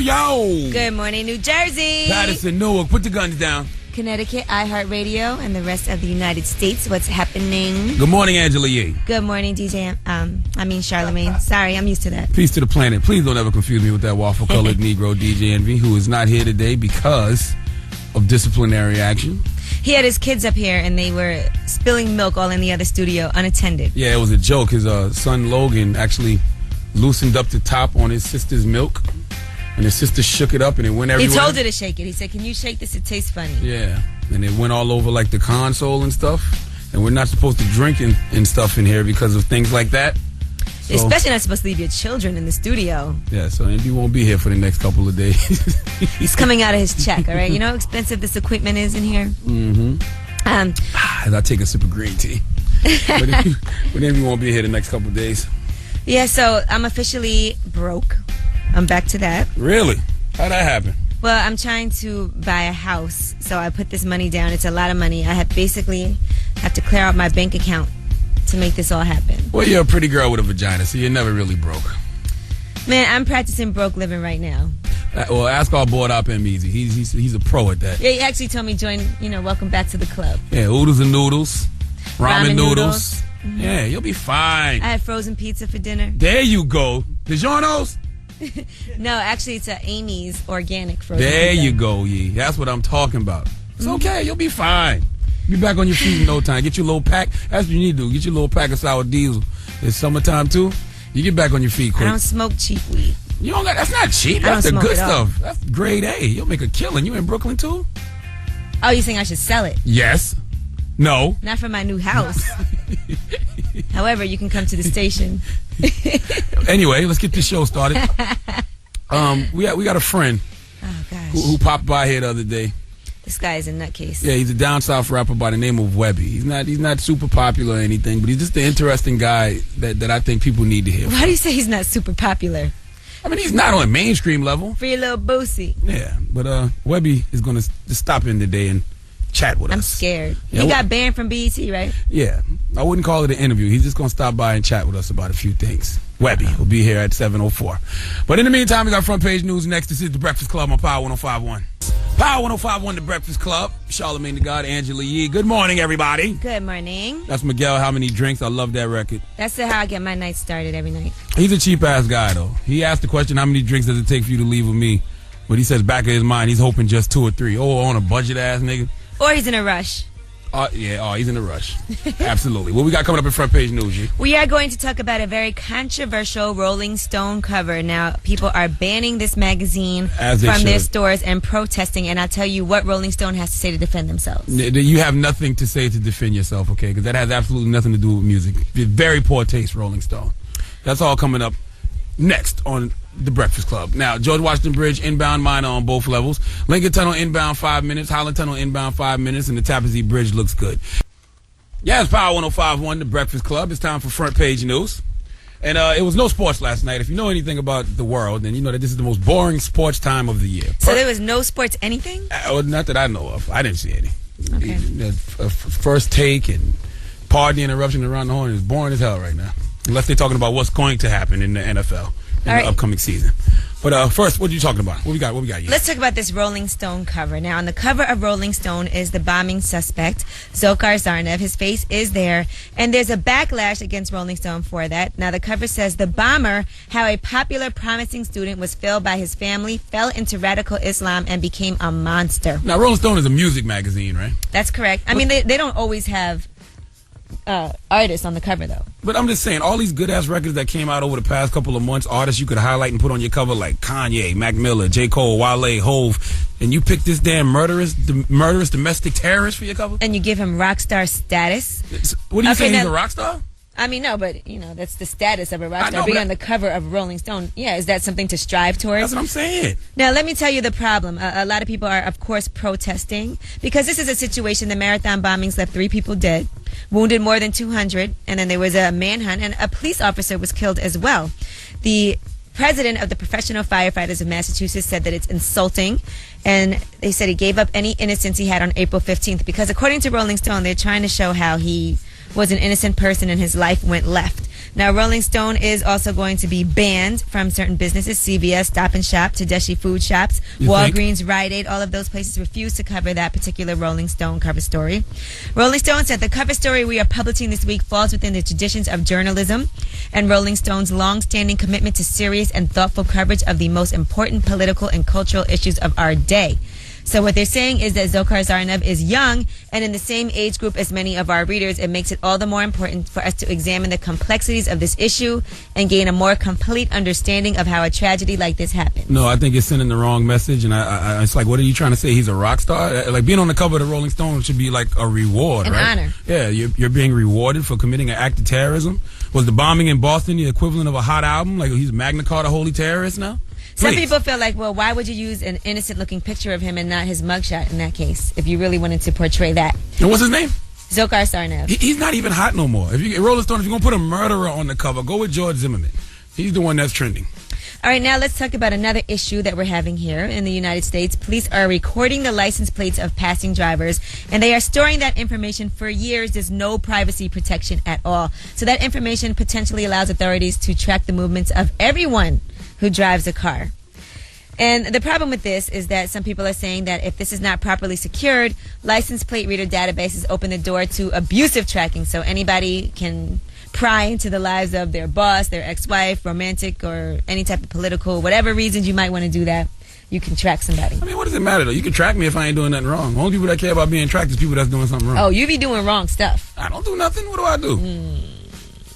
yo. Good morning, New Jersey. Patterson, Newark, put the guns down. Connecticut, iHeartRadio, and the rest of the United States. What's happening? Good morning, Angela Yee. Good morning, DJ. Charlemagne. Sorry, I'm used to that. Peace to the planet. Please don't ever confuse me with that waffle-colored Negro DJ Envy, who is not here today because of disciplinary action. He had his kids up here, and they were spilling milk all in the other studio, unattended. Yeah, it was a joke. His son Logan actually loosened up the top on his sister's milk, and his sister shook it up, and it went everywhere. He told her to shake it. He said, "Can you shake this? It tastes funny." Yeah, and it went all over like the console and stuff. And we're not supposed to drink and stuff in here because of things like that. So, especially not supposed to leave your children in the studio. Yeah, so Andy won't be here for the next couple of days. He's coming out of his check, all right? You know how expensive this equipment is in here? Mm-hmm. As I take a sip of green tea. But Andy won't be here the next couple of days. Yeah, so I'm officially broke. I'm back to that. Really? How'd that happen? Well, I'm trying to buy a house, so I put this money down. It's a lot of money. I have to clear out my bank account to make this all happen. Well, you're a pretty girl with a vagina, so you're never really broke. Man, I'm practicing broke living right now. Well, ask our board Op M Easy. He's a pro at that. Yeah, he actually told me welcome back to the club. Yeah, oodles and noodles, ramen noodles. Mm-hmm. Yeah, you'll be fine. I had frozen pizza for dinner. There you go. DiGiorno's? No, actually, it's Amy's organic frozen There pizza. you go, Yee. That's what I'm talking about. It's okay. You'll be fine. Be back on your feet in no time. Get your little pack. That's what you need to do. Get your little pack of sour diesel. It's summertime, too. You get back on your feet quick. I don't smoke cheap weed. You don't got, that's not cheap. That's the good stuff. That's grade A. You'll make a killing. You in Brooklyn, too? Oh, you think I should sell it? Yes. No. Not for my new house. However, you can come to the station. Anyway, let's get this show started. We got a friend who popped by here the other day. This guy is a nutcase. Yeah, he's a down south rapper by the name of Webby. He's not super popular or anything, but he's just an interesting guy that I think people need to hear. Why do you say he's not super popular? I mean, he's not on a mainstream level. For your little boosie. Yeah, but Webby is going to just stop in today and chat with us. I'm scared. Yeah, he got banned from BET, right? Yeah. I wouldn't call it an interview. He's just going to stop by and chat with us about a few things. Webby will be here at 7:04. But in the meantime, we got front page news next. This is The Breakfast Club on Power 105.1. Power 105.1, The Breakfast Club. Charlemagne the God, Angela Yee. Good morning, everybody. Good morning. That's Miguel, How Many Drinks. I love that record. That's how I get my night started every night. He's a cheap-ass guy, though. He asked the question, how many drinks does it take for you to leave with me? But he says back in his mind, he's hoping just 2 or 3. Oh, on a budget-ass nigga. Or he's in a rush. He's in a rush. Absolutely. What we got coming up in front page news, G? We are going to talk about a very controversial Rolling Stone cover. Now, people are banning this magazine from their stores and protesting, and I'll tell you what Rolling Stone has to say to defend themselves. You have nothing to say to defend yourself, okay? Because that has absolutely nothing to do with music. Very poor taste, Rolling Stone. That's all coming up next on The Breakfast Club. Now, George Washington Bridge, inbound minor on both levels. Lincoln Tunnel, inbound 5 minutes. Holland Tunnel, inbound 5 minutes. And the Tappan Zee Bridge looks good. Yeah, it's Power 105.1, The Breakfast Club. It's time for front page news. And it was no sports last night. If you know anything about the world, then you know that this is the most boring sports time of the year. So there was no sports anything? Not that I know of. I didn't see any. Okay. First take and party interruption around the horn is boring as hell right now. Unless they're talking about what's going to happen in the NFL in the upcoming season. But first, what are you talking about? What we got? Here? Let's talk about this Rolling Stone cover. Now, on the cover of Rolling Stone is the bombing suspect, Dzhokhar Tsarnaev. His face is there, and there's a backlash against Rolling Stone for that. Now, the cover says, the bomber, how a popular promising student was failed by his family, fell into radical Islam, and became a monster. Now, Rolling Stone is a music magazine, right? That's correct. I mean, they don't always have artists on the cover, though. But I'm just saying, all these good-ass records that came out over the past couple of months, artists you could highlight and put on your cover like Kanye, Mac Miller, J. Cole, Wale, Hove, and you pick this damn murderous domestic terrorist for your cover? And you give him rock star status? What are you saying, he's a rock star? I mean, no, but, that's the status of a rock star being on the cover of Rolling Stone. Yeah, is that something to strive towards? That's what I'm saying. Now, let me tell you the problem. A lot of people are, of course, protesting because this is a situation. The marathon bombings left 3 people dead, wounded more than 200, and then there was a manhunt, and a police officer was killed as well. The president of the Professional Firefighters of Massachusetts said that it's insulting, and they said he gave up any innocence he had on April 15th because, according to Rolling Stone, they're trying to show how he was an innocent person and his life went left. Now, Rolling Stone is also going to be banned from certain businesses, CVS, Stop and Shop, Tedeschi food shops, Walgreens, Rite Aid. All of those places refuse to cover that particular Rolling Stone cover story. Rolling Stone said the cover story we are publishing this week falls within the traditions of journalism and Rolling Stone's long-standing commitment to serious and thoughtful coverage of the most important political and cultural issues of our day. So what they're saying is that Dzhokhar Tsarnaev is young and in the same age group as many of our readers. It makes it all the more important for us to examine the complexities of this issue and gain a more complete understanding of how a tragedy like this happened. No, I think it's sending the wrong message, and I it's like, what are you trying to say? He's a rock star? Like, being on the cover of the Rolling Stone should be like a reward, An right? honor. Yeah, you're being rewarded for committing an act of terrorism. Was the bombing in Boston the equivalent of a hot album? Like, he's Magna Carta holy terrorist now? Some Please. people feel like, well, why would you use an innocent-looking picture of him and not his mugshot in that case, if you really wanted to portray that? And what's his name? Dzhokhar Tsarnaev. He's not even hot no more. Rolling Stone, if you're going to put a murderer on the cover, go with George Zimmerman. He's the one that's trending. All right, now let's talk about another issue that we're having here in the United States. Police are recording the license plates of passing drivers, and they are storing that information for years. There's no privacy protection at all. So that information potentially allows authorities to track the movements of everyone who drives a car. And the problem with this is that some people are saying that if this is not properly secured, license plate reader databases open the door to abusive tracking. So anybody can pry into the lives of their boss, their ex-wife, romantic, or any type of political, whatever reasons you might want to do that, you can track somebody. I mean, what does it matter, though? You can track me if I ain't doing nothing wrong. The only people that care about being tracked is people that's doing something wrong. Oh, you be doing wrong stuff. I don't do nothing. What do I do?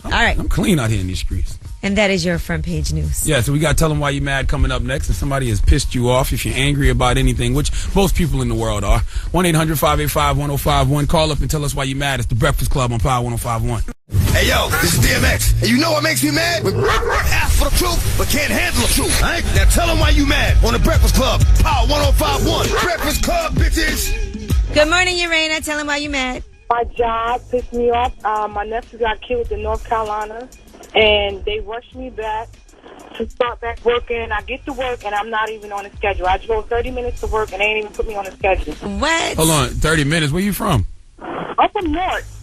All right. I'm clean out here in these streets. And that is your front page news. Yeah, so we got Tell Them Why You Mad coming up next. If somebody has pissed you off, if you're angry about anything, which most people in the world are, 1-800-585-1051. Call up and tell us why you mad. It's The Breakfast Club on Power 105.1. Hey, yo, this is DMX. And you know what makes me mad? When ask for the truth, but can't handle the truth. All right? Now tell them why you mad on The Breakfast Club, Power 105.1. Breakfast Club, bitches. Good morning, Urena. Tell them why you mad. My job pissed me off. My nephew got killed in North Carolina, and they rushed me back to start back working. I get to work, and I'm not even on a schedule. I drove 30 minutes to work, and they didn't even put me on a schedule. What? Hold on, 30 minutes. Where you from? I'm from North.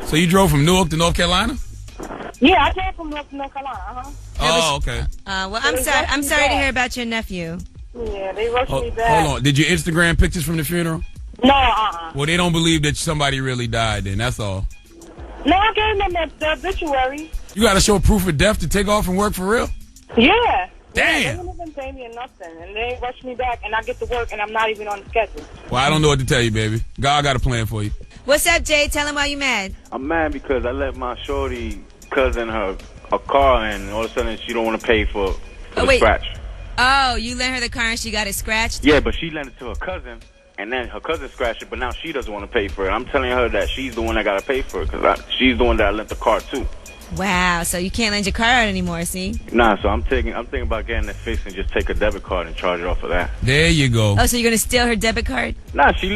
So you drove from Newark to North Carolina? Yeah, I came from North Carolina. Oh, okay. Well, I'm sorry to hear about your nephew. Yeah, they rushed me back. Hold on. Did you Instagram pictures from the funeral? No, Well, they don't believe that somebody really died then. That's all. No, I gave them the obituary. You got to show proof of death to take off and work for real? Yeah. Damn. Yeah, they didn't even pay me or nothing, and they rushed me back, and I get to work, and I'm not even on the schedule. Well, I don't know what to tell you, baby. God got a plan for you. What's up, Jay? Tell him why you mad. I'm mad because I let my shorty cousin her a car, and all of a sudden she don't want to pay for the wait. scratch. Oh, you lent her the car and she got it scratched? Yeah, but she lent it to her cousin, and then her cousin scratched it, but now she doesn't want to pay for it. I'm telling her that she's the one that got to pay for it because she's the one that I lent the car to. Wow, so you can't lend your car out anymore, see? Nah, so I'm thinking about getting it fixed and just take a debit card and charge it off of that. There you go. Oh, so you're going to steal her debit card? Nah, she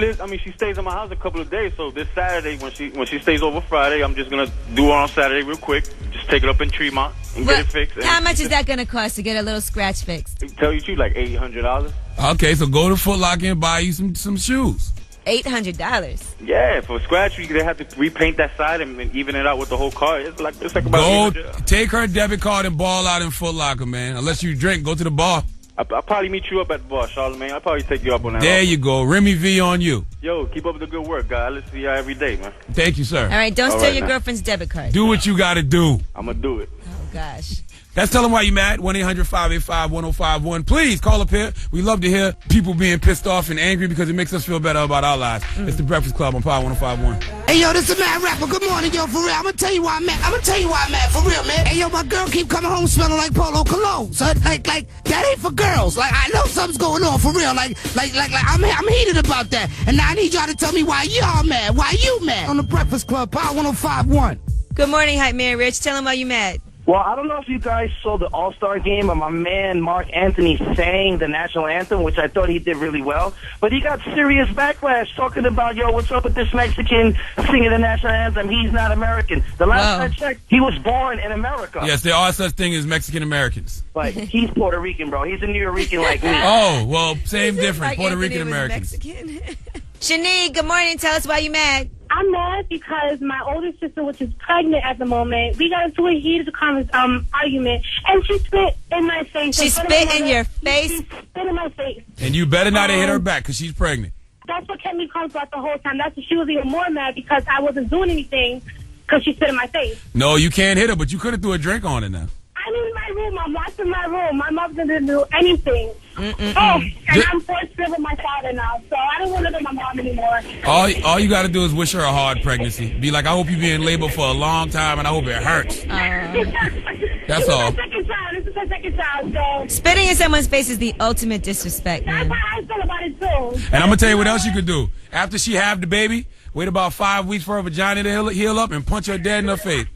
stays in my house a couple of days, so this Saturday when she stays over Friday, I'm just going to do her on Saturday real quick, just take it up in Tremont and get it fixed. How much is that going to cost to get a little scratch fixed? Tell you the truth, like $800. Okay, so go to Foot Locker and buy you some shoes. $800. Yeah, for scratch, they have to repaint that side and even it out with the whole car. It's like about Go $800. take her debit card and ball out in Foot Locker, man. Unless you drink, go to the bar. I'll probably meet you up at the bar, Charlamagne. I'll probably take you up on that. There you go. Remy V on you. Yo, keep up the good work, guys. Let's see you every day, man. Thank you, sir. All right, don't All steal right, your now. girlfriend's debit card. Do what you got to do. I'm going to do it. Oh, gosh. That's Tell Them Why You Mad. 1-800-585-1051. Please call up here. We love to hear people being pissed off and angry because it makes us feel better about our lives. It's The Breakfast Club on Power 105.1. Hey, yo, this is a mad rapper. Good morning, yo, for real. I'm gonna tell you why I'm mad. For real, man. Hey, yo, my girl keep coming home smelling like Polo Cologne. So, like, that ain't for girls. Like, I know something's going on, for real. Like, I'm heated about that. And now I need y'all to tell me why y'all mad. Why you mad? On The Breakfast Club, Power 105.1. Good morning, Hype Man Rich. Tell him why you mad. Well, I don't know if you guys saw the All-Star game, but my man Mark Anthony sang the national anthem, which I thought he did really well. But he got serious backlash talking about, yo, what's up with this Mexican singing the national anthem? He's not American. The last I checked, he was born in America. Yes, there are such things as Mexican Americans. But he's Puerto Rican, bro. He's a New Yorker like me. Oh, well, same difference. Like Puerto Anthony Rican was Americans. Mexican. Shanique, good morning. Tell us why you mad. I'm mad because my older sister, which is pregnant at the moment, we got into a heated argument, and she spit in my face. She spit in your face? She spit in my face. And you better not have hit her back because she's pregnant. That's what kept me calm throughout the whole time. She was even more mad because I wasn't doing anything because she spit in my face. No, you can't hit her, but you could have threw a drink on it now. I'm in my room. I'm locked in my room. My mother didn't do anything. And I'm forced to live with my father now, so I don't want to live with my mom anymore. All you got to do is wish her a hard pregnancy. Be like, I hope you be in labor for a long time, and I hope it hurts. That's all. This is my second child, so... Spitting in someone's face is the ultimate disrespect, man. That's how I feel about it, too. And I'm going to tell you what else you could do. After she have the baby, wait about 5 weeks for her vagina to heal up and punch her dead in her face.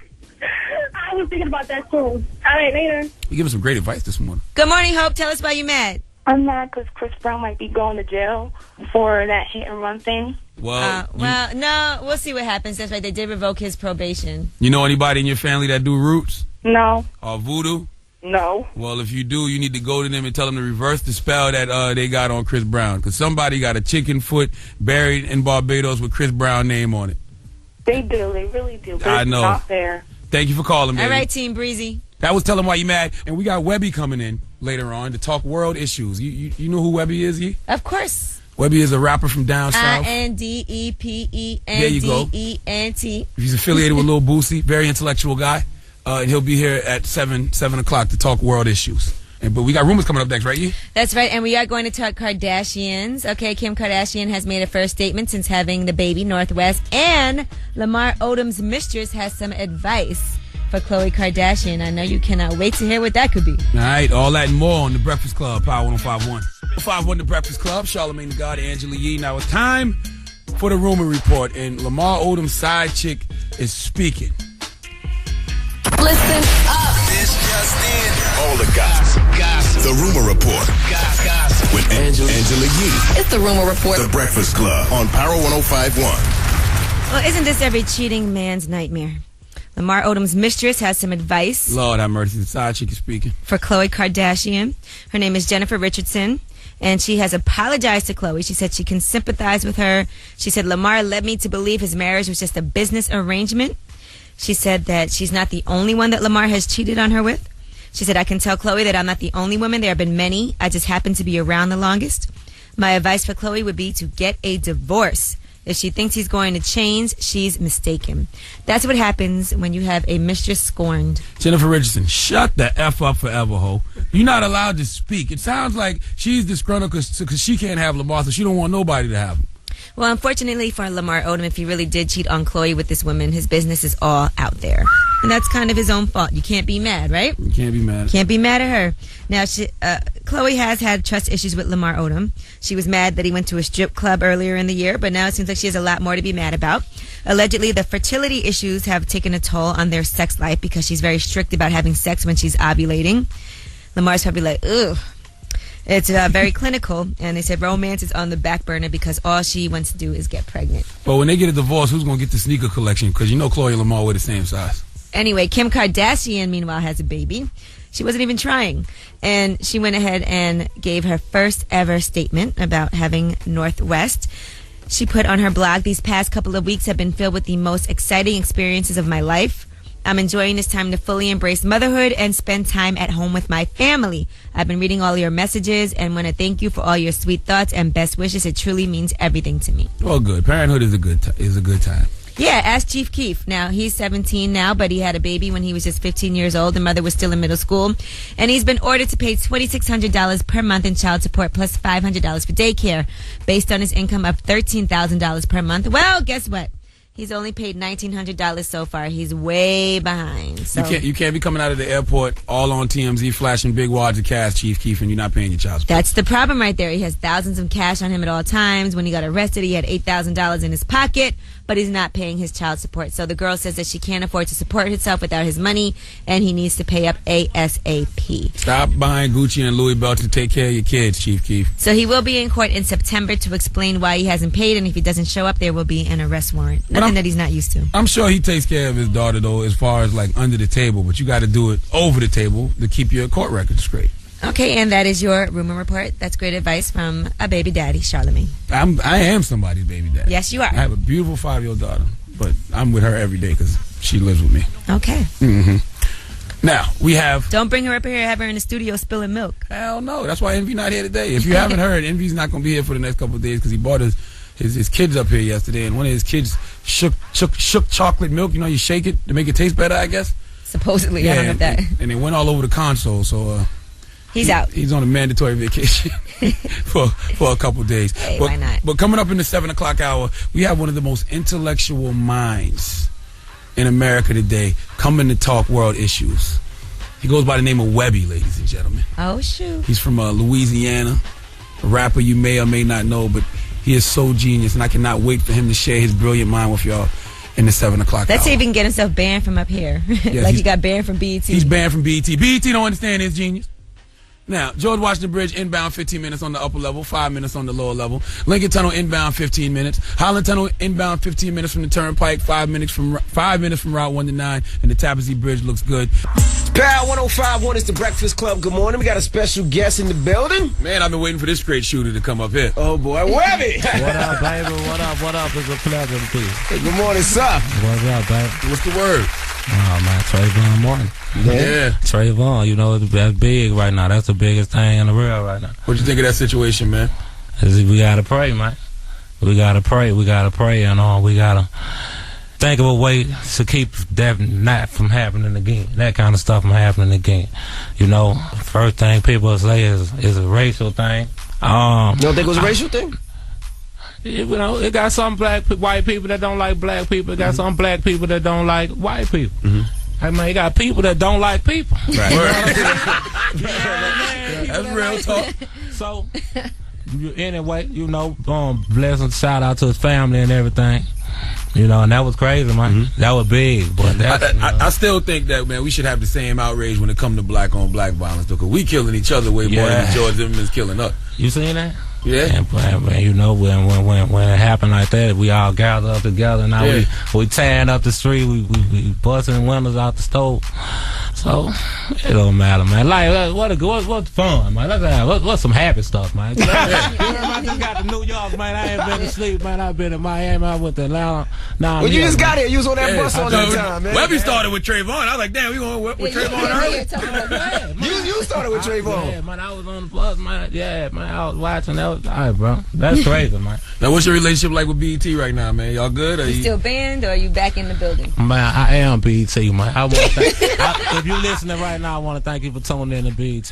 I was thinking about that, too. All right, later. You giving some great advice this morning. Good morning, Hope. Tell us why you mad. I'm mad because Chris Brown might be going to jail for that hit and run thing. Well, no, we'll see what happens. That's right. They did revoke his probation. You know anybody in your family that do roots? No. Or voodoo? No. Well, if you do, you need to go to them and tell them to reverse the spell that they got on Chris Brown. Because somebody got a chicken foot buried in Barbados with Chris Brown name on it. They do. They really do. But I know. It's not fair. Thank you for calling, man. All right, Team Breezy. That was Tell 'em Why You Mad. And we got Webby coming in later on to talk world issues. You know who Webby is, Yee? Of course. Webby is a rapper from down south. INDEPENDENT. There you go. He's affiliated with Lil Boosie, very intellectual guy. And he'll be here at 7 o'clock to talk world issues. But we got rumors coming up next, right, Yee? That's right, and we are going to talk Kardashians. Okay, Kim Kardashian has made a first statement since having the baby, Northwest, and Lamar Odom's mistress has some advice for Khloe Kardashian. I know you cannot wait to hear what that could be. All right, all that and more on The Breakfast Club, Power 105.1. 105.1 The Breakfast Club, Charlamagne the God, Angela Yee. Now it's time for the rumor report, and Lamar Odom's side chick is speaking. Listen up. This just in. All the gossip. The Rumor Report. Gossip. With Angela Yee. It's the Rumor Report. The Breakfast Club on Power 105.1. Well, isn't this every cheating man's nightmare? Lamar Odom's mistress has some advice. Lord have mercy, the side chick is speaking. For Khloe Kardashian. Her name is Jennifer Richardson, and she has apologized to Khloe. She said she can sympathize with her. She said Lamar led me to believe his marriage was just a business arrangement. She said that she's not the only one that Lamar has cheated on her with. She said, I can tell Khloe that I'm not the only woman. There have been many. I just happen to be around the longest. My advice for Khloe would be to get a divorce. If she thinks he's going to change, she's mistaken. That's what happens when you have a mistress scorned. Jennifer Richardson, shut the F up forever, ho. You're not allowed to speak. It sounds like she's disgruntled because she can't have Lamar, so she don't want nobody to have him. Well, unfortunately for Lamar Odom, if he really did cheat on Khloe with this woman, his business is all out there. And that's kind of his own fault. You can't be mad, right? You can't be mad. Can't be mad at her. Now, Khloe has had trust issues with Lamar Odom. She was mad that he went to a strip club earlier in the year, but now it seems like she has a lot more to be mad about. Allegedly, the fertility issues have taken a toll on their sex life because she's very strict about having sex when she's ovulating. Lamar's probably like, ugh. It's very clinical, and they said romance is on the back burner because all she wants to do is get pregnant. But when they get a divorce, who's going to get the sneaker collection? Because you know Khloe and Lamar were the same size. Anyway, Kim Kardashian, meanwhile, has a baby. She wasn't even trying. And she went ahead and gave her first ever statement about having Northwest. She put on her blog, these past couple of weeks have been filled with the most exciting experiences of my life. I'm enjoying this time to fully embrace motherhood and spend time at home with my family. I've been reading all your messages and want to thank you for all your sweet thoughts and best wishes. It truly means everything to me. Well, good. Parenthood is a good time. Yeah, ask Chief Keef. Now, he's 17 now, but he had a baby when he was just 15 years old. The mother was still in middle school. And he's been ordered to pay $2,600 per month in child support plus $500 for daycare based on his income of $13,000 per month. Well, guess what? He's only paid $1,900 so far. He's way behind. So. You can't be coming out of the airport all on TMZ flashing big wads of cash, Chief Keef, and you're not paying your child support. That's the problem right there. He has thousands of cash on him at all times. When he got arrested, he had $8,000 in his pocket, but he's not paying his child support. So the girl says that she can't afford to support herself without his money, and he needs to pay up ASAP. Stop buying Gucci and Louis Belts to take care of your kids, Chief Keef. So he will be in court in September to explain why he hasn't paid, and if he doesn't show up, there will be an arrest warrant. Nothing that he's not used to. I'm sure he takes care of his daughter, though, as far as like under the table, but you got to do it over the table to keep your court record straight. Okay, and that is your rumor report. That's great advice from a baby daddy, Charlamagne. I am somebody's baby daddy. Yes, you are. I have a beautiful 5-year-old daughter, but I'm with her every day because she lives with me. Okay. Mm-hmm. Now, we have... Don't bring her up here, have her in the studio spilling milk. Hell no. That's why Envy not here today. If you haven't heard, Envy's not going to be here for the next couple of days because he brought his kids up here yesterday, and one of his kids shook chocolate milk. You know, you shake it to make it taste better, I guess. Supposedly, yeah, I don't know that. And it went all over the console, so... He's out. He's on a mandatory vacation for a couple of days. Hey, why not? But coming up in the 7 o'clock hour, we have one of the most intellectual minds in America today coming to talk world issues. He goes by the name of Webby, ladies and gentlemen. Oh, shoot. He's from Louisiana, a rapper you may or may not know, but he is so genius, and I cannot wait for him to share his brilliant mind with y'all in the 7 o'clock Let's hour. see if he can get himself banned from up here. Yes, like he got banned from BET. He's banned from BET. BET don't understand his genius. Now, George Washington Bridge inbound 15 minutes on the upper level, 5 minutes on the lower level. Lincoln Tunnel inbound 15 minutes. Holland Tunnel inbound 15 minutes from the Turnpike, 5 minutes from Route 1 to 9, and the Tappan Zee Bridge looks good. Power 105.1 is the Breakfast Club. Good morning. We got a special guest in the building. Man, I've been waiting for this great shooter to come up here. Oh boy, Webby. What up, baby? What up? What up? It's a pleasure to be. Hey, good morning, sir. What's up, baby? What's the word? Oh man, Trayvon Martin. Yeah. Trayvon, you know, that's big right now. That's the biggest thing in the world right now. What'd you think of that situation, man? We gotta pray, man. We gotta pray, and we gotta think of a way to keep that not from happening again. That kind of stuff from happening again. You know, first thing people say is a racial thing. You don't think it was a racial thing? You know, it got some white people that don't like black people. It got some black people that don't like white people. I mean, you got people that don't like people. Right. That's real talk. So, anyway, you know, blessings, shout out to his family and everything. You know, and that was crazy, man. That was big. But I still think that, man, we should have the same outrage when it comes to black on black violence, because we killing each other way more than George Zimmerman's killing us. You seen that? Yeah. And you know, when it happened like that, we all gathered up together. Now we tearing up the street, we busting windows out the stove. So it don't matter, man. Like what's fun, man? What's some happy stuff, man? I just got to New York, man. I ain't been to sleep, man. I've been in Miami. I went to Atlanta. Well, you just got here. You was on that bus all that time, man. Webby started with Trayvon. I was like, damn, we going with Trayvon early. You started with Trayvon. Yeah, man. I was on the bus, man. Yeah, man. I was watching. All right, bro. That's crazy, man. Now, what's your relationship like with BET right now, man? Y'all good? You still banned, or are you back in the building? Man, I am BET, man. I want to if you're listening right now, I want to thank you for tuning in to BET.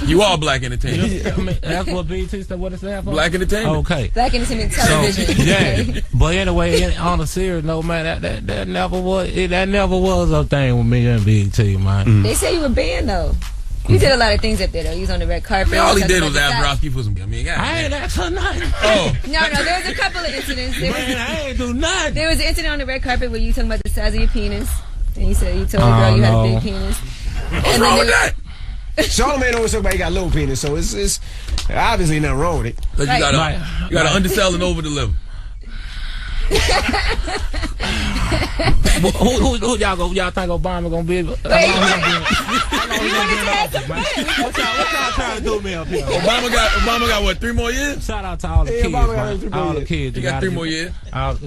You are Black Entertainment. I mean, that's what BET said. What it stands for? Black Entertainment. Okay. Black Entertainment Television. So, yeah. But anyway, on a serious note, man, that never was a thing with me and BET, man. They say you were banned though. You did a lot of things up there, though. You was on the red carpet. I mean, all he did was ask Roski for some. I ain't asked her nothing. Oh. No, there was a couple of incidents. I ain't do nothing. There was an incident on the red carpet where you talking about the size of your penis. And you said you told a girl you had a big penis. What's wrong with that? Charlamagne always talk about he got low penis, so it's obviously nothing wrong with it. Like you gotta undersell and over deliver. Who y'all think Obama gonna be? What y'all trying to do me up here? Obama got what, 3 more years? Shout out to all the kids, man. All the kids. You got 3 more years.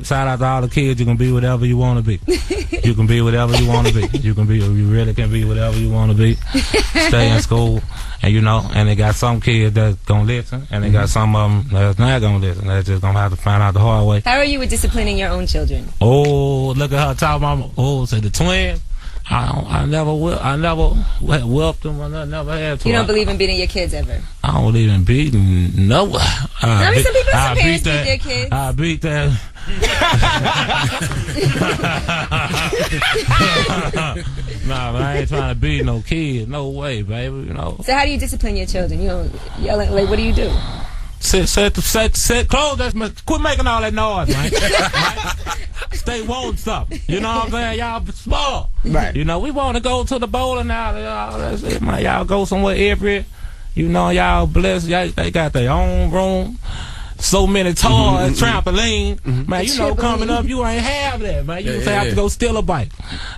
Shout out to all the kids. You can be whatever you want to be. You can be whatever you want to be. You really can be whatever you want to be. Stay in school, and you know, and they got some kids that's gonna listen, and they got some of them that's not gonna listen. They're just gonna have to find out the hard way. How are you with disciplining your own children? Oh, look at her talking about. Oh, say the twins. I never whooped them. I never had to. You don't believe in beating your kids ever? I don't believe in beating. No. I mean, some parents beat their kids. I beat that. Nah, man, I ain't trying to beat no kids. No way, baby. You know. So how do you discipline your children? You don't yell at, like, what do you do? Sit, close. Quit making all that noise, man. Right? Stay woke stuff. You know what I'm saying? Y'all small. Right. You know, we want to go to the bowling alley. That's it, man. Y'all go somewhere every. You know, y'all blessed. They got their own room. so many toys, trampoline. Man, you know, coming up, you ain't have that, man. You have to go steal a bike,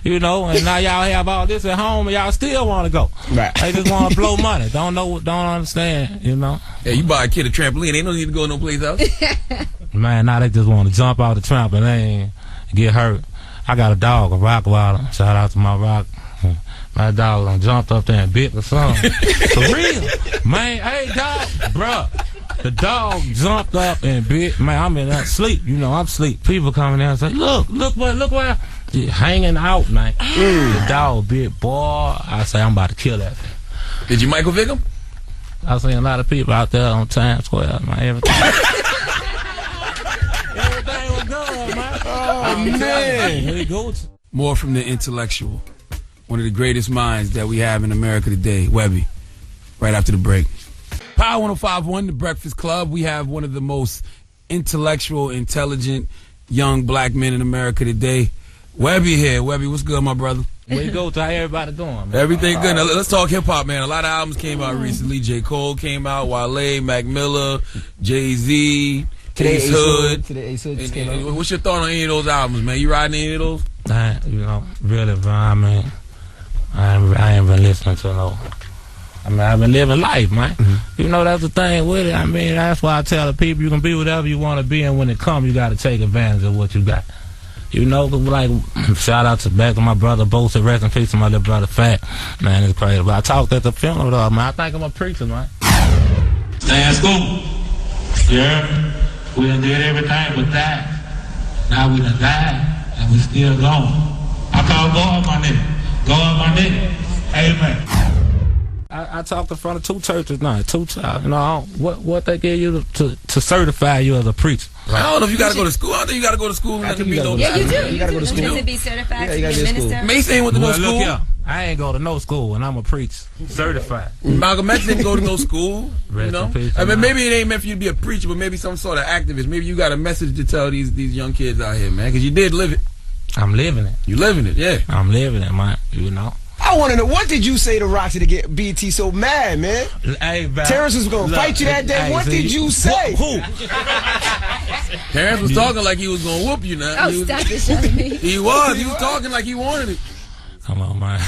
you know. And now y'all have all this at home, and y'all still want to go. Right. They just want to blow money. Don't understand, you know. Yeah, you buy a kid a trampoline, ain't no need to go no place else. Man, now they just want to jump off the trampoline and get hurt. I got a dog, a Rottweiler. Shout out to my rock. My dog done jumped up there and bit or something. For real. Man, hey, dog. Bruh. The dog jumped up and bit. Man, I'm in that sleep. You know, I'm asleep. People coming in and say, look where. Hanging out, man. The dog bit. Boy, I say, I'm about to kill that thing. Did you Michael Vick him? I seen a lot of people out there on Times Square, man. Everything was good, man. Oh, man. Here he goes. More from the intellectual. One of the greatest minds that we have in America today, Webby. Right after the break. Power 105.1, The Breakfast Club. We have one of the most intellectual, intelligent, young black men in America today. Webby here. Webby, what's good, my brother? Where you go to? How everybody doing, man? Everything good. Now, let's talk hip-hop, man. A lot of albums came out recently. J. Cole came out, Wale, Mac Miller, Jay-Z, Ace Hood. Today Ace Hood just came out. What's your thought on any of those albums, man? You riding any of those? You know, really, bro, I mean, I ain't been listening to no. I mean, I've been living life, man. You know, that's the thing with it. I mean, that's why I tell the people you can be whatever you want to be, and when it comes, you got to take advantage of what you got. You know, like, shout out back to my brother Bosa, rest in peace to my little brother Fat. Man, it's crazy. But I talked at the funeral, though, man. I think I'm a preacher, man. Stay in school. Yeah. We done did everything but that. Now we done died, and we still going. I call God my nigga. God my nigga. Amen. I talked in front of two churches now. You know, what they give you to certify you as a preacher. Right. I don't know if you got to go to school. I think you got to go to school. Yeah, you do. You got to go to school. To be certified to be a minister. Mason ain't went to no school. Look, I ain't go to no school, and I'm a preacher. Certified. Malcolm X didn't go to no school. You know? I mean, maybe it ain't meant for you to be a preacher, but maybe some sort of activist. Maybe you got a message to tell these young kids out here, man, because you did live it. I'm living it. You living it, yeah. I'm living it, man. You know. I want to know, what did you say to Roxy to get BT so mad, man? Hey, Terrence was going to fight you that day. Hey, what did you say? Who? Terrence was talking like he was going to whoop you now. Oh, stop it, shut me. He was talking like he wanted it. Come on, man.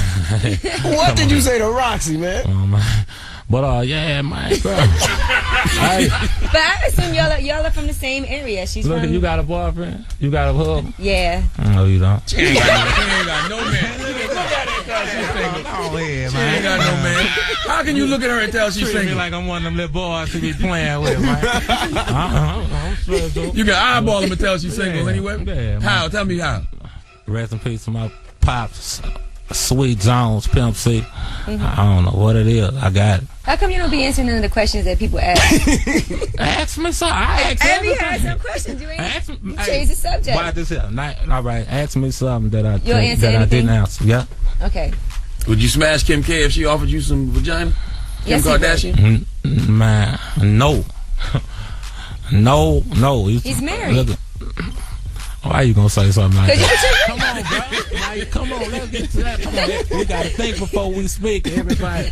What did you say to Roxy, man? Come on, man. But, yeah, man, bro. Hey. But I assume y'all are from the same area. She's Look, from... you got a boyfriend? You got a hub? Yeah. No, you don't. She ain't got no man. Look at her, she's single. Oh, yeah, man. She ain't got no man. How can you look at her and tell she's single? Me like I'm one of them little boys to be playing with, man. I'm stressed. You can eyeball him and tell she's single anyway? Yeah, how? Tell me how. Rest in peace to my pops. Sweet Jones, Pimp C. I don't know what it is. I got it. How come you don't be answering none of the questions that people ask? Ask me something. I ask Abby had some questions. You ain't change the subject. Why this here? All right, ask me something that I didn't answer. Yeah. Okay. Would you smash Kim K if she offered you some vagina? Kim Kardashian? Man, no. No. He's married. Look, why you gonna say something like that? Come on, bro. Now, come on, let's get to that. Come on. We gotta think before we speak, everybody.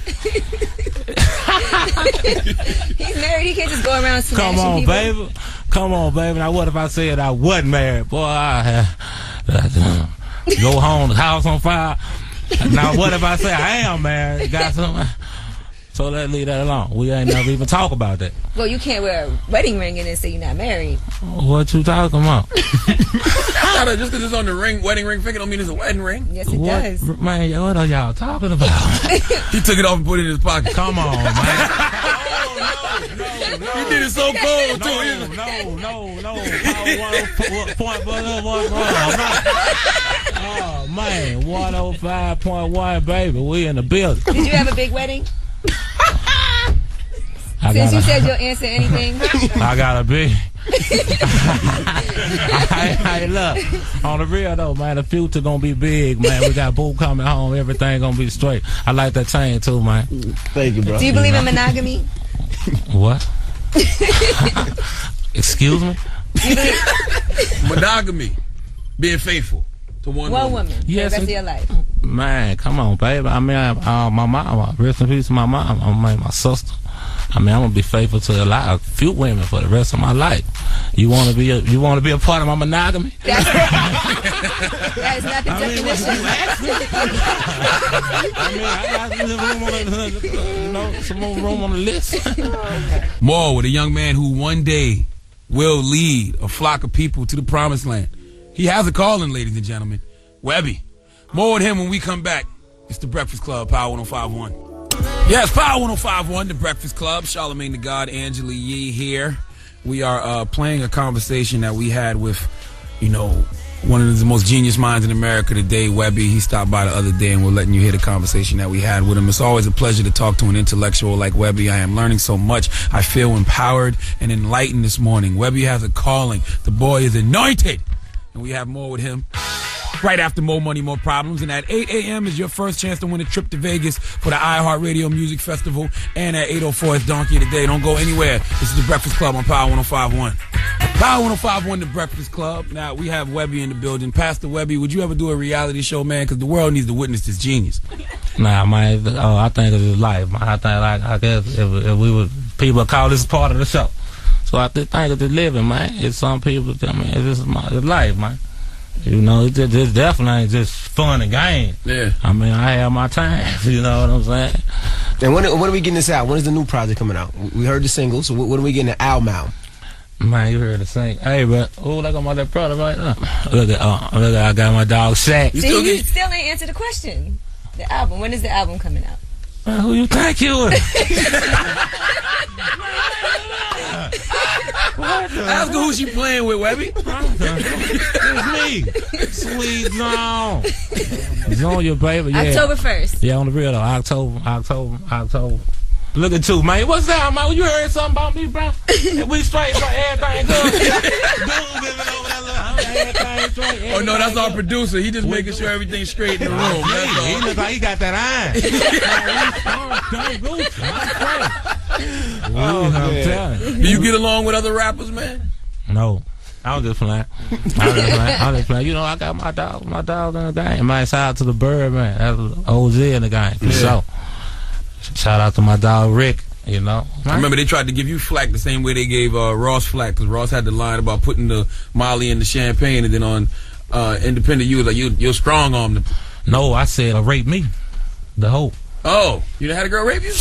He's married. He can't just go around smashing people. Baby. Come on, baby. Now, what if I said I wasn't married? Boy, I go home, the house on fire. Now, what if I say I am married? Got something? So let's leave that alone. We ain't never even talk about that. Well, you can't wear a wedding ring and then say you're not married. What you talking about? Just because it's on the wedding ring finger don't mean it's a wedding ring. Yes, it does. Man, what are y'all talking about? He took it off and put it in his pocket. Come on, man. No. He did it so cold, too. No. Oh, man. 105.1, baby. We in the building. Did you have a big wedding? Since you said you'll answer anything. I got a big. Hey, look, on the real though, man, the future gonna be big, man. We got Boo coming home, everything gonna be straight. I like that chain too, man. Thank you, bro. Do you believe in monogamy? What? Excuse me? Monogamy, being faithful to one woman. Yes, the rest of your life. Man, come on, baby. I mean, my mom, rest in peace to my mom. I mean, my sister. I mean, I'm gonna be faithful to a few women for the rest of my life. You want to be a part of my monogamy? That is not the definition. I got some more room on the list. More with a young man who one day will lead a flock of people to the promised land. He has a calling, ladies and gentlemen. Webby. More with him when we come back. It's the Breakfast Club, Power 105.1. Yes, Power 105.1, the Breakfast Club. Charlamagne the God, Angela Yee here. We are playing a conversation that we had with, one of the most genius minds in America today, Webby. He stopped by the other day, and we're letting you hear the conversation that we had with him. It's always a pleasure to talk to an intellectual like Webby. I am learning so much. I feel empowered and enlightened this morning. Webby has a calling. The boy is anointed. And we have more with him right after More Money, More Problems. And at 8 a.m. is your first chance to win a trip to Vegas for the iHeartRadio Music Festival. And at 8:04 is Donkey of the Day. Don't go anywhere. This is the Breakfast Club on Power 105.1. Power 105.1, the Breakfast Club. Now, we have Webby in the building. Pastor Webby, would you ever do a reality show, man? Because the world needs to witness this genius. Nah, man. I think it's life, man. I think, I guess, if we would, people would call this part of the show. So I think it's the living, man. It's some people, I mean, it's life, man. It definitely ain't just fun and game. Yeah. I mean, I have my time. You know what I'm saying? And when are we getting this out? When is the new project coming out? We heard the single, so when are we getting the album out? Man, you heard the sing. Hey, bro. Oh, I got my little brother right now. Look at, I got my dog Shaq. You still ain't answered the question. The album. When is the album coming out? Man, who you think you is? Ask her who she playing with, Webby. It's me. Sweet Zone. Zone, your baby. Yeah. October 1st. Yeah, on the real though. October. Look at you, man. What's that, man? You heard something about me, bro? We straight, bro. Everything good. Everything straight. Oh, no, that's our producer. He just making sure everything's straight in the room. He looks like he got that iron. I'm telling you. Do you get along with other rappers, man? No. I was just playing. I got my dog in the game. Man, shout out to the Bird, man. That's OZ in the game, for sure. Shout out to my dog Rick, I remember they tried to give you flack the same way they gave Ross flack, because Ross had the line about putting the Molly in the champagne, and then on Independent you was like, you're strong on them. No, I said rape me. The hope. Oh, you done had a girl rape you?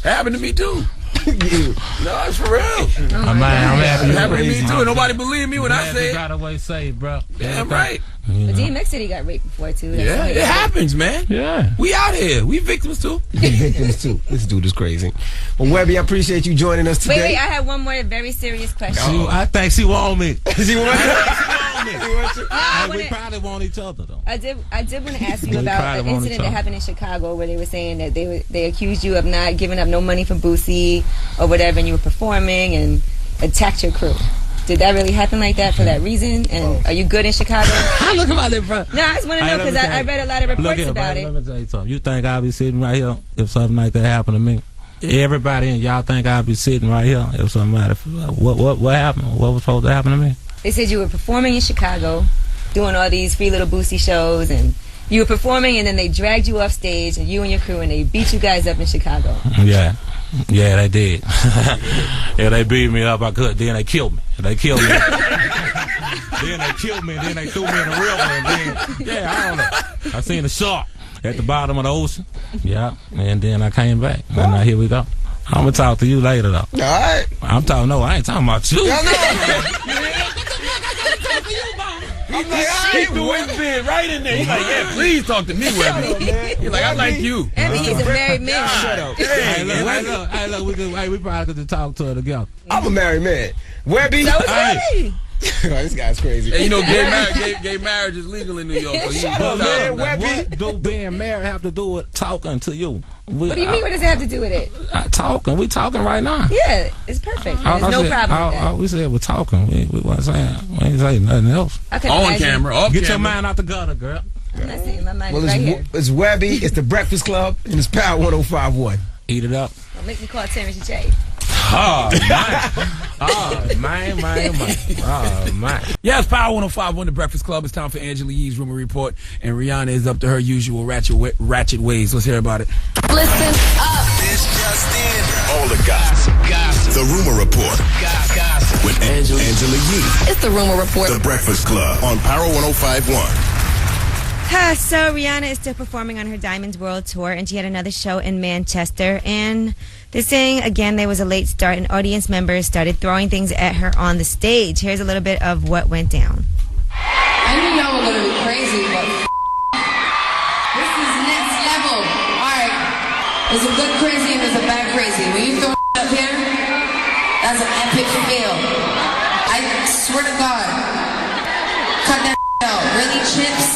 Happened to me too. No, it's for real. I'm happy. It happened to me too. Nobody believed me when I said it. Got away safe, bro. Damn right. But DMX said he got raped before too. Yeah, it happens, man. Yeah. We out here. We victims too. This dude is crazy. Well, Webby, I appreciate you joining us today. Wait, I have one more very serious question. I think she want me. She want me? We probably want each other though. I did want to ask you about an incident that happened in Chicago where they were saying that they accused you of not giving up no money for Boosie or whatever, and you were performing and attacked your crew. Did that really happen like that for that reason? And are you good in Chicago? Look at my little bro. No, I just want to know because I read a lot of reports about it. Let me tell you something. You think I'll be sitting right here if something like that happened to me? Everybody in y'all think I'll be sitting right here if somebody. What happened? What was supposed to happen to me? They said you were performing in Chicago, doing all these free little Boosie shows, and you were performing, and then they dragged you off stage, and you and your crew, and they beat you guys up in Chicago. Yeah, they did. Yeah, they beat me up. I could. Then they killed me. Then they killed me. And then they threw me in the river. And then, I don't know. I seen a shark at the bottom of the ocean. Yeah, and then I came back. And now here we go. I'm gonna talk to you later, though. All right. I ain't talking about you. He's threw his bid right in there. He's like, yeah, please talk to me, Webby. He's like, I like you. And he's a married man. Shut up. Hey, look, we probably could talk to her together. I'm a married man. Webby. So is Webby. This guy's crazy. Hey, gay marriage is legal in New York. So Shut up, man, Webby. What do being married have to do with talking to you? What do you mean? What does it have to do with it? Talking. We talking right now. Yeah, it's perfect. There's no problem with that. We said we're talking. We wasn't saying. We ain't saying nothing else. On camera. Off Get camera. your mind out the gutter, girl. I'm not saying my mind is right here. It's Webby. It's the Breakfast Club, and it's Power 105.1. Eat it up. Don't make me call Terrence J. Oh, man. Yes, Power 105.1, the Breakfast Club. It's time for Angela Yee's Rumor Report, and Rihanna is up to her usual ratchet ways. Let's hear about it. Listen up. This just in. all the gossip. The Rumor Report with Angela Yee. It's the Rumor Report. The Breakfast Club on Power 105.1. So Rihanna is still performing on her Diamonds World Tour, and she had another show in Manchester. And they're saying, again, there was a late start, and audience members started throwing things at her on the stage. Here's a little bit of what went down. I know y'all were gonna be crazy, but this is next level. Alright, there's a good crazy and there's a bad crazy. When you throw up here, that's an epic fail. I swear to God, cut that out. Really, chips?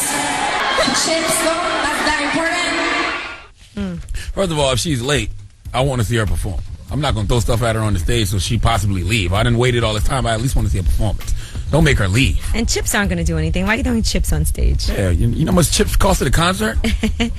Chips, though? That's that important? First of all, if she's late, I want to see her perform. I'm not going to throw stuff at her on the stage so she possibly leave. I didn't waited all this time. I at least want to see a performance. Don't make her leave. And chips aren't going to do anything. Why are you throwing chips on stage? Yeah, you know how much chips cost at a concert? All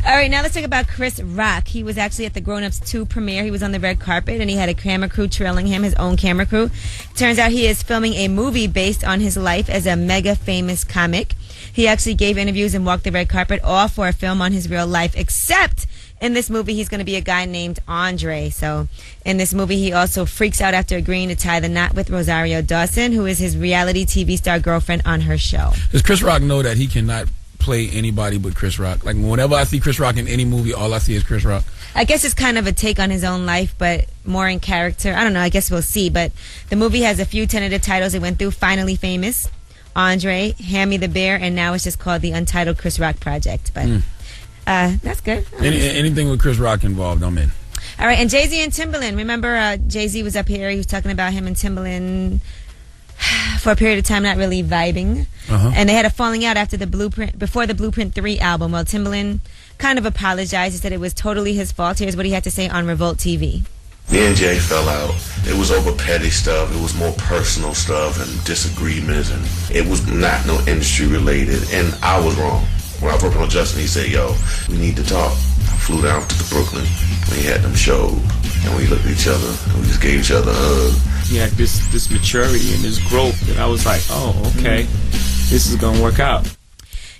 right, now let's talk about Chris Rock. He was actually at the Grown Ups 2 premiere. He was on the red carpet, and he had a camera crew trailing him, his own camera crew. Turns out he is filming a movie based on his life as a mega famous comic. He actually gave interviews and walked the red carpet, all for a film on his real life, except in this movie, he's going to be a guy named Andre. So in this movie, he also freaks out after agreeing to tie the knot with Rosario Dawson, who is his reality TV star girlfriend on her show. Does Chris Rock know that he cannot play anybody but Chris Rock? Like, whenever I see Chris Rock in any movie, all I see is Chris Rock. I guess it's kind of a take on his own life, but more in character. I don't know. I guess we'll see. But the movie has a few tentative titles it went through. Finally Famous, Andre, Hand Me the Bear, and now it's just called the Untitled Chris Rock Project. But that's good. Anything with Chris Rock involved, I'm in. All right, and Jay-Z and Timbaland. Remember, Jay-Z was up here. He was talking about him and Timbaland for a period of time not really vibing. And they had a falling out after before the Blueprint 3 album. Well, Timbaland kind of apologized. He said it was totally his fault. Here's what he had to say on Revolt TV. Me and Jay fell out. It was over petty stuff. It was more personal stuff and disagreements, and it was not no industry related. And I was wrong. When I was working on Justin, he said, "Yo, we need to talk." I flew down to Brooklyn. We had them shows, and we looked at each other, and we just gave each other a hug. He had this maturity and this growth, and I was like, "Oh, okay, this is gonna work out."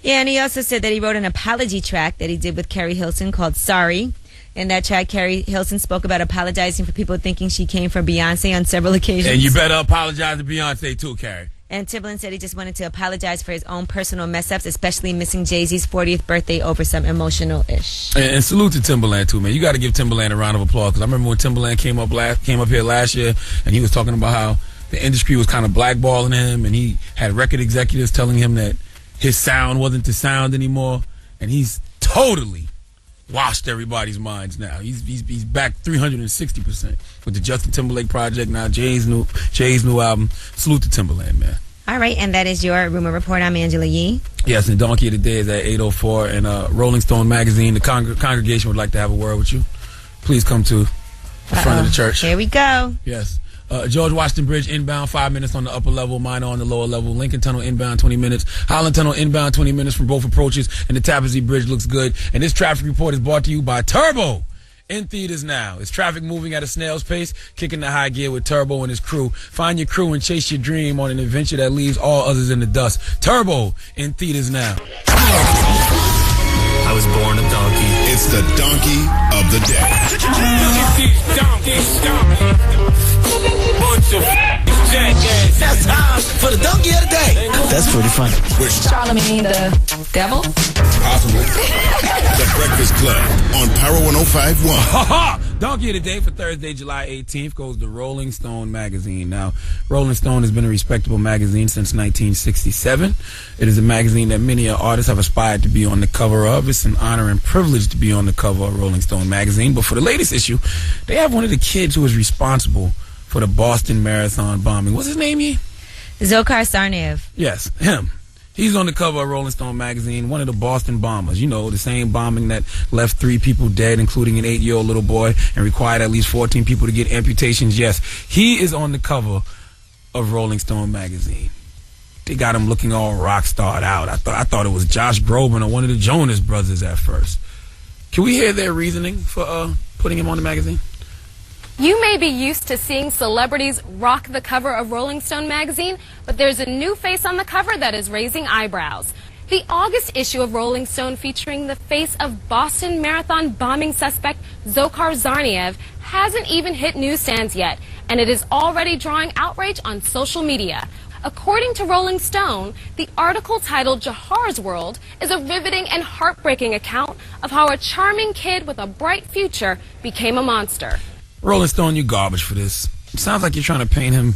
Yeah, and he also said that he wrote an apology track that he did with Carrie Hilson called "Sorry." In that track, Carrie Hilson spoke about apologizing for people thinking she came for Beyonce on several occasions. And you better apologize to Beyonce too, Carrie. And Timbaland said he just wanted to apologize for his own personal mess-ups, especially missing Jay-Z's 40th birthday over some emotional-ish. And salute to Timbaland too, man. You got to give Timbaland a round of applause, because I remember when Timbaland came up here last year, and he was talking about how the industry was kind of blackballing him, and he had record executives telling him that his sound wasn't the sound anymore, and he's totally washed everybody's minds now. He's back 360% with the Justin Timberlake project, now Jay's new album. Salute to Timbaland, man. All right, and that is your Rumor Report. I'm Angela Yee. Yes, and Donkey of the Day is at 8:04, and Rolling Stone magazine, the congregation would like to have a word with you. Please come to the front of the church. Here we go. Yes. George Washington Bridge inbound 5 minutes on the upper level, Minor on the lower level. Lincoln Tunnel inbound 20 minutes. Holland Tunnel inbound 20 minutes from both approaches. And the Tapestry Bridge looks good. And this traffic report is brought to you by Turbo. In theaters now. It's traffic moving at a snail's pace, kicking the high gear with Turbo and his crew. Find your crew and chase your dream on an adventure that leaves all others in the dust. Turbo in theaters now. I was born a donkey. It's the donkey of the day. That's time for the donkey of the day. That's pretty funny. Charlamagne the devil? Possible. The Breakfast Club on Power 105.1. Donkey of the Day for Thursday, July 18th goes to Rolling Stone magazine. Now, Rolling Stone has been a respectable magazine since 1967. It is a magazine that many artists have aspired to be on the cover of. It's an honor and privilege to be on the cover of Rolling Stone magazine. But for the latest issue, they have one of the kids who was responsible for the Boston Marathon bombing. What's his name, Yee? Zokhar Sarnaev. Yes, him. He's on the cover of Rolling Stone magazine, one of the Boston bombers. You know, the same bombing that left 3 people dead, including an 8-year-old little boy, and required at least 14 people to get amputations. Yes, he is on the cover of Rolling Stone magazine. They got him looking all rock starred out. I thought it was Josh Groban or one of the Jonas Brothers at first. Can we hear their reasoning for putting him on the magazine? You may be used to seeing celebrities rock the cover of Rolling Stone magazine, but there's a new face on the cover that is raising eyebrows. The August issue of Rolling Stone, featuring the face of Boston Marathon bombing suspect Dzhokhar Tsarnaev, hasn't even hit newsstands yet, and it is already drawing outrage on social media. According to Rolling Stone, the article titled Jahar's World is a riveting and heartbreaking account of how a charming kid with a bright future became a monster. Rolling Stone, you garbage for this. It sounds like you're trying to paint him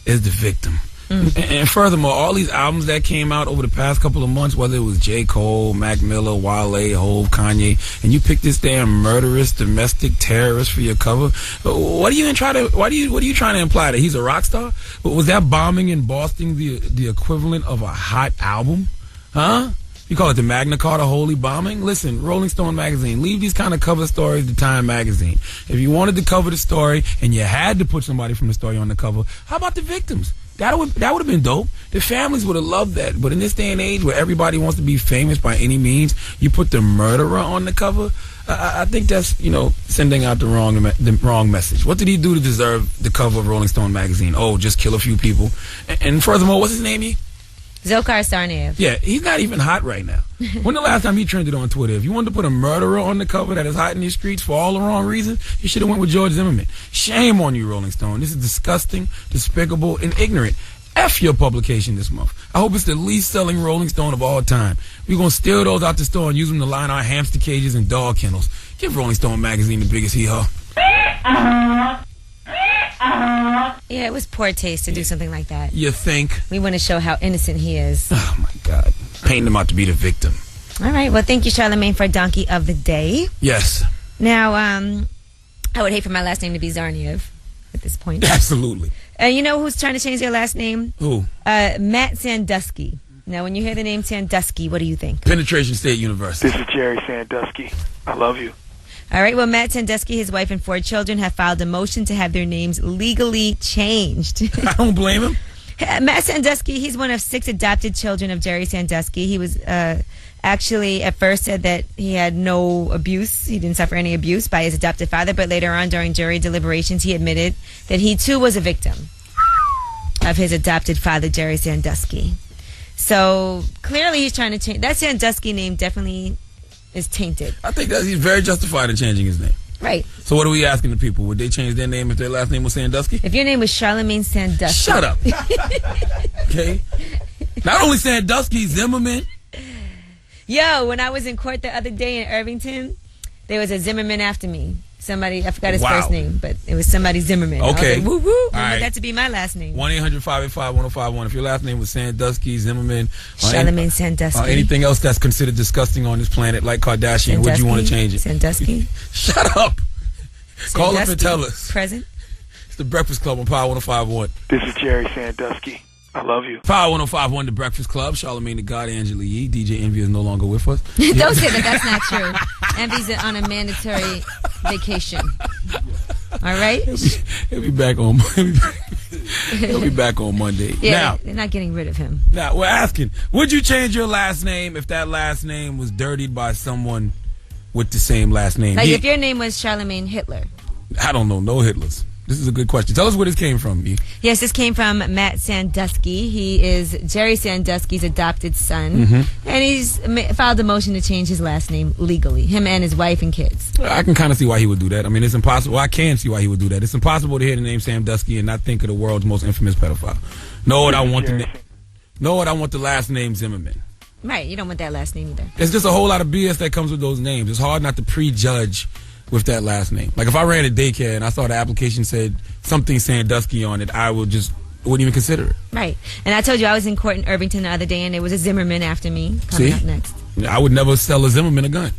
as the victim. And furthermore, all these albums that came out over the past couple of months, whether it was J. Cole, Mac Miller, Wale, Hove, Kanye, and you pick this damn murderous domestic terrorist for your cover, what are you trying to imply, that he's a rock star? Was that bombing in Boston the equivalent of a hot album? Huh? You call it the Magna Carta holy bombing? Listen, Rolling Stone magazine, leave these kind of cover stories to Time magazine. If you wanted to cover the story and you had to put somebody from the story on the cover, how about the victims? That would have been dope. The families would have loved that. But in this day and age where everybody wants to be famous by any means, you put the murderer on the cover. I think that's, sending out the wrong message. What did he do to deserve the cover of Rolling Stone magazine? Oh, just kill a few people. And furthermore, what's his name? Dzhokhar Tsarnaev. Yeah, he's not even hot right now. When the last time he trended on Twitter? If you wanted to put a murderer on the cover that is hot in these streets for all the wrong reasons, you should have went with George Zimmerman. Shame on you, Rolling Stone. This is disgusting, despicable, and ignorant. F your publication this month. I hope it's the least selling Rolling Stone of all time. We're going to steal those out the store and use them to line our hamster cages and dog kennels. Give Rolling Stone magazine the biggest hee-haw. Yeah, it was poor taste to do something like that. You think? We want to show how innocent he is. Oh, my God. Painting him out to be the victim. All right. Well, thank you, Charlamagne, for Donkey of the Day. Yes. Now, I would hate for my last name to be Tsarnaev at this point. Absolutely. You know who's trying to change their last name? Who? Matt Sandusky. Now, when you hear the name Sandusky, what do you think? Penetration State University. This is Jerry Sandusky. I love you. All right. Well, Matt Sandusky, his wife, and 4 children have filed a motion to have their names legally changed. I don't blame him. Matt Sandusky, he's one of 6 adopted children of Jerry Sandusky. He was actually at first said that he had no abuse. He didn't suffer any abuse by his adopted father. But later on, during jury deliberations, he admitted that he, too, was a victim of his adopted father, Jerry Sandusky. So clearly he's trying to change. That Sandusky name definitely is tainted. I think that he's very justified in changing his name. Right. So what are we asking the people? Would they change their name if their last name was Sandusky? If your name was Charlamagne Sandusky. Shut up. Okay. Not only Sandusky, Zimmerman. Yo, when I was in court the other day in Irvington, there was a Zimmerman after me. Somebody, I forgot his first name, but it was somebody Zimmerman. Okay. I was like, woo woo. I All want right. that to be my last name. 1-800-585-1051. If your last name was Sandusky, Zimmerman, Charlamagne Sandusky. or anything else that's considered disgusting on this planet, like Kardashian, would you want to change it? Sandusky. Shut up. Call up and Sandusky. tell us. Present. It's the Breakfast Club on Power 105.1. This is Jerry Sandusky. I love you. Power 105.1, the Breakfast Club. Charlamagne the God, Angela Yee. DJ Envy is no longer with us. Don't say that. That's not true. Envy's on a mandatory vacation. All right? He'll be back on. He'll be back on Monday. Yeah, Now, they're not getting rid of him. Now, we're asking, would you change your last name if that last name was dirtied by someone with the same last name? Like if your name was Charlamagne Hitler. I don't know. No Hitlers. This is a good question. Tell us where this came from, E. Yes, this came from Matt Sandusky. He is Jerry Sandusky's adopted son. And he's filed a motion to change his last name legally. Him and his wife and kids. I can kind of see why he would do that. I mean, it's impossible. I can see why he would do that. It's impossible to hear the name Sandusky and not think of the world's most infamous pedophile. Know what I want the last name Zimmerman. Right, you don't want that last name either. There's just a whole lot of BS that comes with those names. It's hard not to prejudge with that last name. Like if I ran a daycare and I saw the application said something Sandusky on it, I wouldn't even consider it. Right. And I told you I was in court in Irvington the other day and there was a Zimmerman after me coming up next. I would never sell a Zimmerman a gun.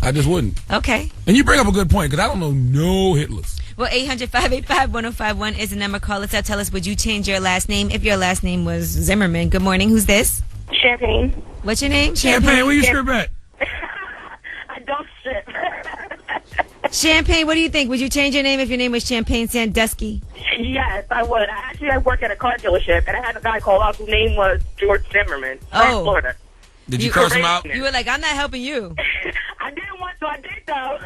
I just wouldn't. Okay. And you bring up a good point because I don't know no Hitlers. Well, 800-585-1051 is the number. Call us out. Tell us, would you change your last name if your last name was Zimmerman? Good morning. Who's this? Champagne. What's your name? Champagne, where you strip at? I don't strip. Champagne, what do you think? Would you change your name if your name was Champagne Sandusky? Yes, I would. I work at a car dealership, and I had a guy call up whose name was George Zimmerman from Florida. Did you curse him out? You were like, I'm not helping you. I didn't want to. I did, though.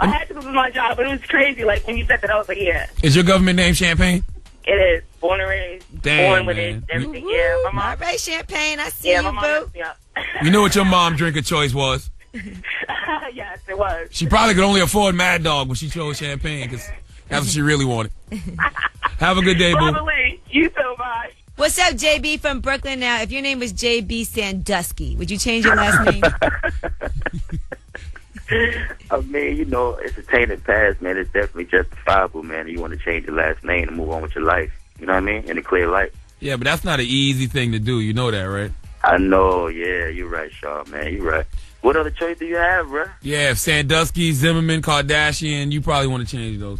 I had to do my job, but it was crazy. Like, when you said that, I was like, yeah. Is your government name Champagne? It is. Born and raised. Damn, born with man. it. Everything. Yeah, my mom. All right, Champagne. I see Yeah, you, my mom boo. messed me up. You know what your mom drink of choice was? Yes, it was. She probably could only afford Mad Dog, but she chose champagne because that's what she really wanted. Have a good day, boo. Probably. You too, bye. What's up, JB from Brooklyn? Now, if your name was JB Sandusky, would you change your last name? I mean, you know, it's a tainted past, man. It's definitely justifiable, man. You want to change your last name and move on with your life. You know what I mean? In a clear light. Yeah, but that's not an easy thing to do. You know that, right? I know. Yeah, you're right, Shaw, man. You're right. What other choice do you have, bruh? Yeah, if Sandusky, Zimmerman, Kardashian, you probably want to change those.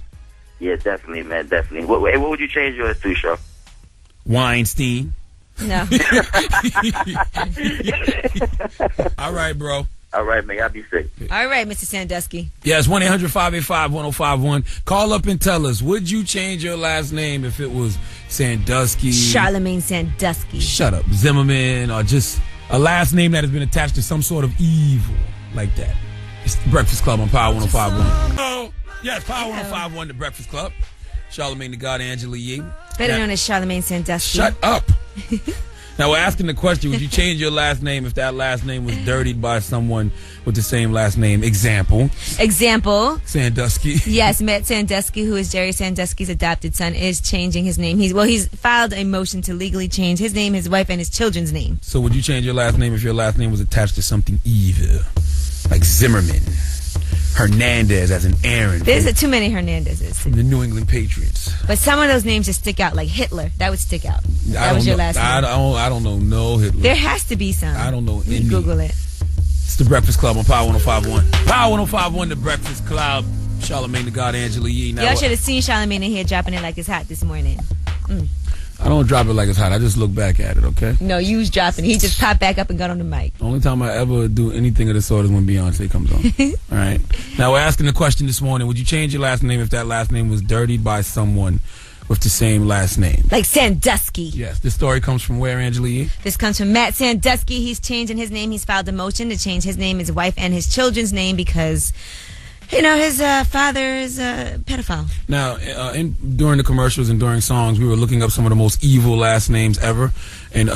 Yeah, definitely, man. Definitely. What would you change yours to, Shaw? Weinstein. No. All right, bro. All right, man. Y'all be safe. All right, Mr. Sandusky. Yes, 1-800-585-1051. Call up and tell us, would you change your last name if it was Sandusky? Charlemagne Sandusky. Shut up. Zimmerman, or just a last name that has been attached to some sort of evil like that. It's the Breakfast Club on Power 105.1. Oh, yes, Power 105.1, the Breakfast Club. Charlemagne the God, Angela Yee. Better known as Charlemagne Sandusky. Shut up. Now, we're asking the question, would you change your last name if that last name was dirtied by someone with the same last name? Example. Sandusky. Yes, Matt Sandusky, who is Jerry Sandusky's adopted son, is changing his name. He's filed a motion to legally change his name, his wife, and his children's name. So would you change your last name if your last name was attached to something evil? Like Zimmerman. Hernandez as an Aaron. There's too many Hernandezes. From the New England Patriots. But some of those names just stick out, like Hitler. That would stick out. That was your last name. I don't know no Hitler. There has to be some. I don't know any. Google it. It's the Breakfast Club on Power 105.1. Power 105.1, the Breakfast Club. Charlemagne the God, Angela Yee. Now, y'all should have seen Charlemagne in here dropping it like it's hot this morning. I don't drop it like it's hot. I just look back at it, okay? No, you was dropping. He just popped back up and got on the mic. The only time I ever do anything of the sort is when Beyonce comes on. All right. Now, we're asking the question this morning. Would you change your last name if that last name was dirtied by someone with the same last name? Like Sandusky. Yes. This story comes from where, Angela Yee? This comes from Matt Sandusky. He's changing his name. He's filed a motion to change his name, his wife, and his children's name because... his father is a pedophile. Now, during the commercials and during songs, we were looking up some of the most evil last names ever. And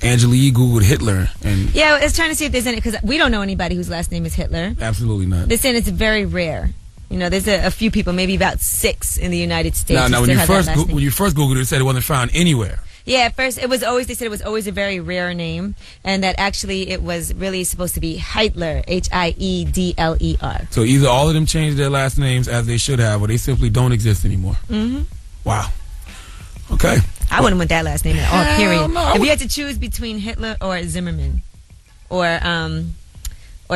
Angela Yee Googled Hitler. And yeah, I was trying to see if there's any, because we don't know anybody whose last name is Hitler. Absolutely not. They're saying it's very rare. There's a few people, maybe about 6 in the United States. Now when you first Googled it, it said it wasn't found anywhere. Yeah, at first they said it was always a very rare name, and that actually it was really supposed to be Heidler, Hiedler. So either all of them changed their last names as they should have, or they simply don't exist anymore. Mm-hmm. Wow. Okay. I wouldn't want that last name at all, period. No, if you had to choose between Hitler or Zimmerman, or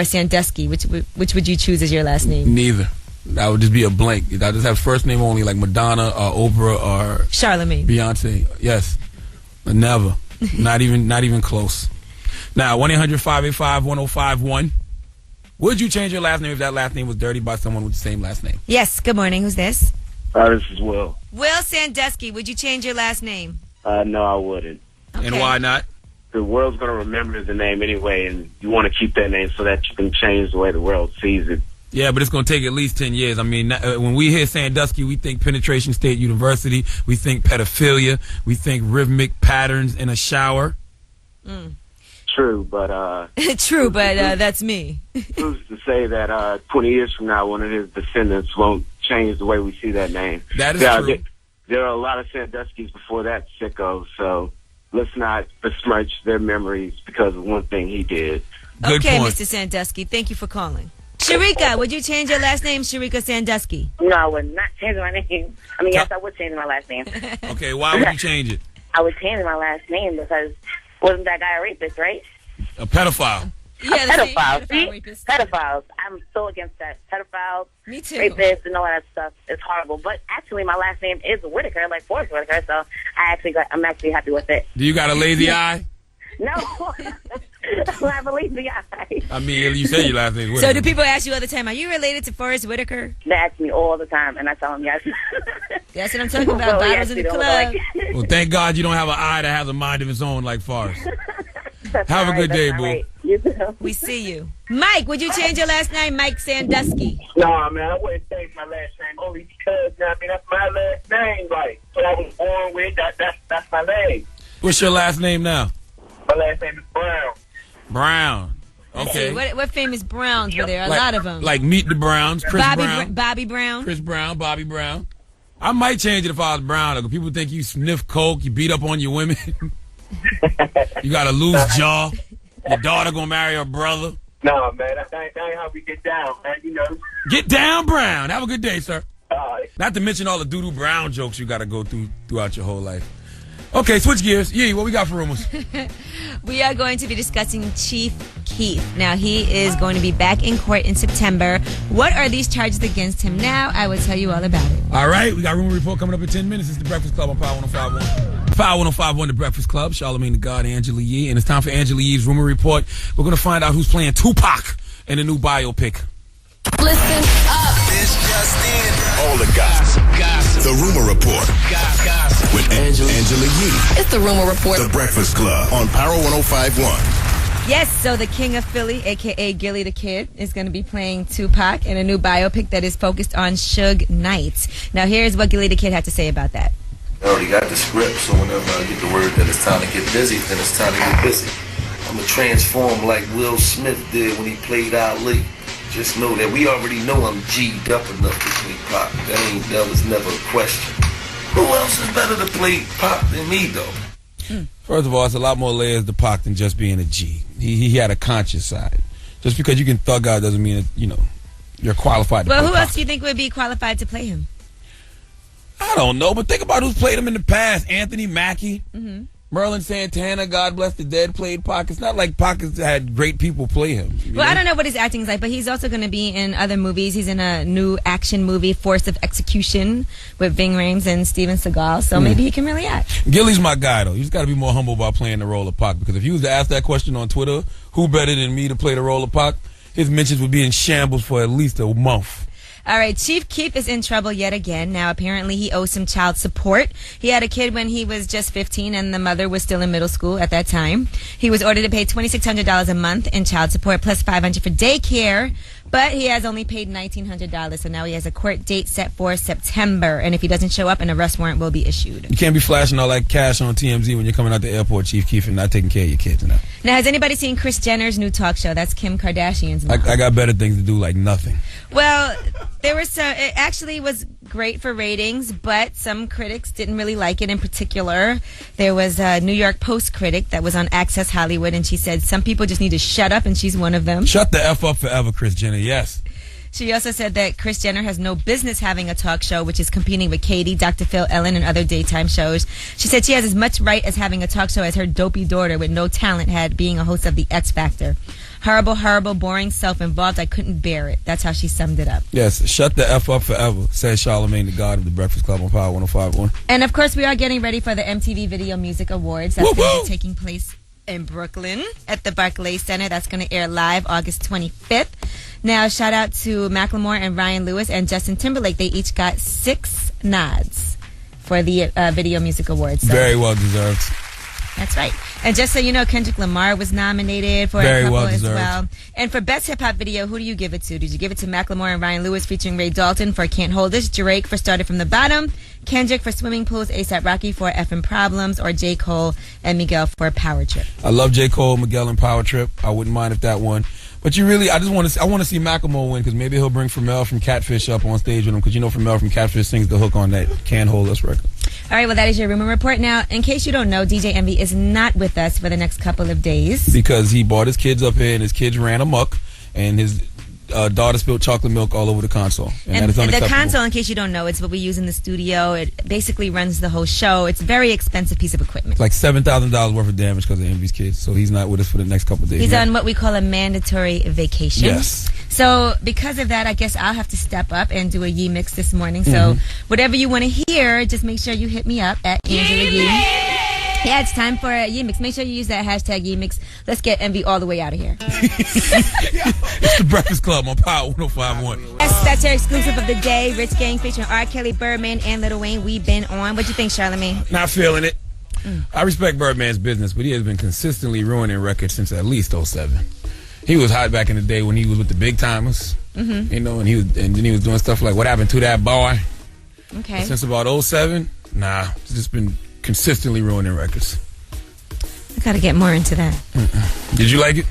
Sandusky, which would you choose as your last name? Neither. That would just be a blank. I just have first name only, like Madonna or Oprah or Charlemagne, Beyonce. Yes. Never. Not even close. Now, 1-800-585-1051. Would you change your last name if that last name was dirtied by someone with the same last name? Yes. Good morning. Who's this? This is Will. Will Sandusky. Would you change your last name? No, I wouldn't. Okay. And why not? The world's going to remember the name anyway, and you want to keep that name so that you can change the way the world sees it. Yeah, but it's going to take at least 10 years. I mean, when we hear Sandusky, we think Penetration State University. We think pedophilia. We think rhythmic patterns in a shower. True, but... True, but that's me. Who's to say that 20 years from now, one of his descendants won't change the way we see that name? That is true. There are a lot of Sanduskys before that, sickos, so let's not besmirch their memories because of one thing he did. Good okay, point. Mr. Sandusky, thank you for calling. Sharika, would you change your last name, Sharika Sandusky? No, I would not change my name. I mean, yes, I would change my last name. Okay, why would you change it? I would change my last name because wasn't that guy a rapist, right? A pedophile. Yeah, pedophile. pedophile rapist. Pedophiles. I'm so against that. Pedophiles, Me too. rapists, and all that stuff. It's horrible. But actually, my last name is Whitaker, like Forrest Whitaker, so I'm actually happy with it. Do you got a lazy eye? No. I believe the eye. I mean, you say your last name is So Whitaker. do people ask you all the time, are you related to Forrest Whitaker? They ask me all the time, and I tell them yes. That's what I'm talking about, Well, bottles in the yes, club. Well, thank God you don't have an eye that has a mind of its own like Forrest. Have a good day, boo. Right. You too. We see you. Mike, would you change your last name, Mike Sandusky? No, man, I wouldn't change my last name only because, I mean, that's my last name. Like, what I was born with. That's my name. What's your last name now? My last name is Brown. Brown. Let's Okay. see, what famous Browns were there? A lot of them. Like Meet the Browns, Chris Brown. Bobby Brown. Chris Brown, Bobby Brown. I might change it if I was Brown. Though. People think you sniff coke, you beat up on your women. You got a loose jaw. Your daughter gonna marry her brother. No, man, that ain't how we get down, man. You know. Get down, Brown. Have a good day, sir. Not to mention all the doo-doo Brown jokes you got to go throughout your whole life. Okay, switch gears. Yee, what we got for rumors? We are going to be discussing Chief Keef. Now, he is going to be back in court in September. What are these charges against him now? I will tell you all about it. All right, we got Rumor Report coming up in 10 minutes. It's The Breakfast Club on Power 105.1. Power 105.1, The Breakfast Club. Charlamagne the God, Angela Yee. And it's time for Angela Yee's Rumor Report. We're going to find out who's playing Tupac in the new biopic. Listen up. This just in. All the gossip. The Rumor Report. Gossip. With Angela Yee. It's the Rumor Report. The Breakfast Club on Power 105.1. Yes, so the King of Philly, a.k.a. Gilly the Kid, is going to be playing Tupac in a new biopic that is focused on Suge Knight. Now, here's what Gilly the Kid had to say about that. I already got the script, so whenever I get the word that it's time to get busy, then it's time to get busy. I'm going to transform like Will Smith did when he played Ali. Just know that we already know I'm G'd up enough to play Pac. That was never a question. Who else is better to play Pac than me, though? First of all, it's a lot more layers to Pac than just being a G. He had a conscious side. Just because you can thug out doesn't mean that, you're qualified to play Well, who Pac. else do you think would be qualified to play him? I don't know, but think about who's played him in the past. Anthony Mackie, Mm-hmm. Merlin Santana, God bless the dead, played Pac. It's not like Pac has had great people play him. Well, I don't know what his acting is like, but he's also going to be in other movies. He's in a new action movie, Force of Execution, with Ving Rhames and Steven Seagal, so maybe he can really act. Gilly's my guy, though. You just got to be more humble about playing the role of Pac, because if you was to ask that question on Twitter, who better than me to play the role of Pac, his mentions would be in shambles for at least a month. All right, Chief Keef is in trouble yet again. Now, apparently, he owes some child support. He had a kid when he was just 15, and the mother was still in middle school at that time. He was ordered to pay $2,600 a month in child support, plus $500 for daycare, but he has only paid $1,900, so now he has a court date set for September, and if he doesn't show up, an arrest warrant will be issued. You can't be flashing all that cash on TMZ when you're coming out the airport, Chief Keef, and not taking care of your kids. Now, has anybody seen Kris Jenner's new talk show? That's Kim Kardashian's mom. I got better things to do, like nothing. Well, it actually was great for ratings, but some critics didn't really like it. In particular, there was a New York Post critic that was on Access Hollywood, and she said some people just need to shut up, and she's one of them. Shut the F up forever, Kris Jenner, yes. She also said that Kris Jenner has no business having a talk show, which is competing with Katie, Dr. Phil, Ellen, and other daytime shows. She said she has as much right as having a talk show as her dopey daughter with no talent had being a host of The X Factor. Horrible, horrible, boring, self-involved. I couldn't bear it. That's how she summed it up. Yes, shut the F up forever, says Charlamagne the God of the Breakfast Club on Power 105.1. And, of course, we are getting ready for the MTV Video Music Awards. That's going to be taking place in Brooklyn at the Barclays Center. That's going to air live August 25th. Now, shout out to Macklemore and Ryan Lewis and Justin Timberlake. They each got 6 nods for the Video Music Awards. So very well deserved. That's right. And just so you know, Kendrick Lamar was nominated for a couple as well. And for Best Hip Hop Video, who do you give it to? Did you give it to Macklemore and Ryan Lewis featuring Ray Dalton for Can't Hold This, Drake for Started From the Bottom, Kendrick for Swimming Pools, A$AP Rocky for Effin' Problems, or J. Cole and Miguel for Power Trip? I love J. Cole, Miguel, and Power Trip. I wouldn't mind if that won. But I want to see Macklemore win, because maybe he'll bring Pharrell from Catfish up on stage with him, because Pharrell from Catfish sings the hook on that Can't Hold Us record. All right, well, that is your Rumor Report. Now, in case you don't know, DJ Envy is not with us for the next couple of days. Because he brought his kids up here, and his kids ran amok, and his daughter spilled chocolate milk all over the console. And that is unacceptable. The console, in case you don't know, it's what we use in the studio. It basically runs the whole show. It's a very expensive piece of equipment. It's like $7,000 worth of damage because of Envy's kids. So he's not with us for the next couple of days. He's on what we call a mandatory vacation. Yes. So because of that, I guess I'll have to step up and do a Yee Mix this morning. So whatever you want to hear, just make sure you hit me up at Angela Yee. Yeah, it's time for a Yee Mix. Make sure you use that hashtag Yee Mix. Let's get Envy all the way out of here. It's the Breakfast Club on Power 105.1. Yes, that's your exclusive of the day. Rich Gang featuring R. Kelly, Birdman, and Lil Wayne. We've been on. What you think, Charlamagne? Not feeling it. I respect Birdman's business, but he has been consistently ruining records since at least 07. He was hot back in the day when he was with the big timers, and then he was doing stuff like What Happened to That Boy. Okay. But since about 07, Nah, it's just been consistently ruining records. I gotta get more into that. Did you like it?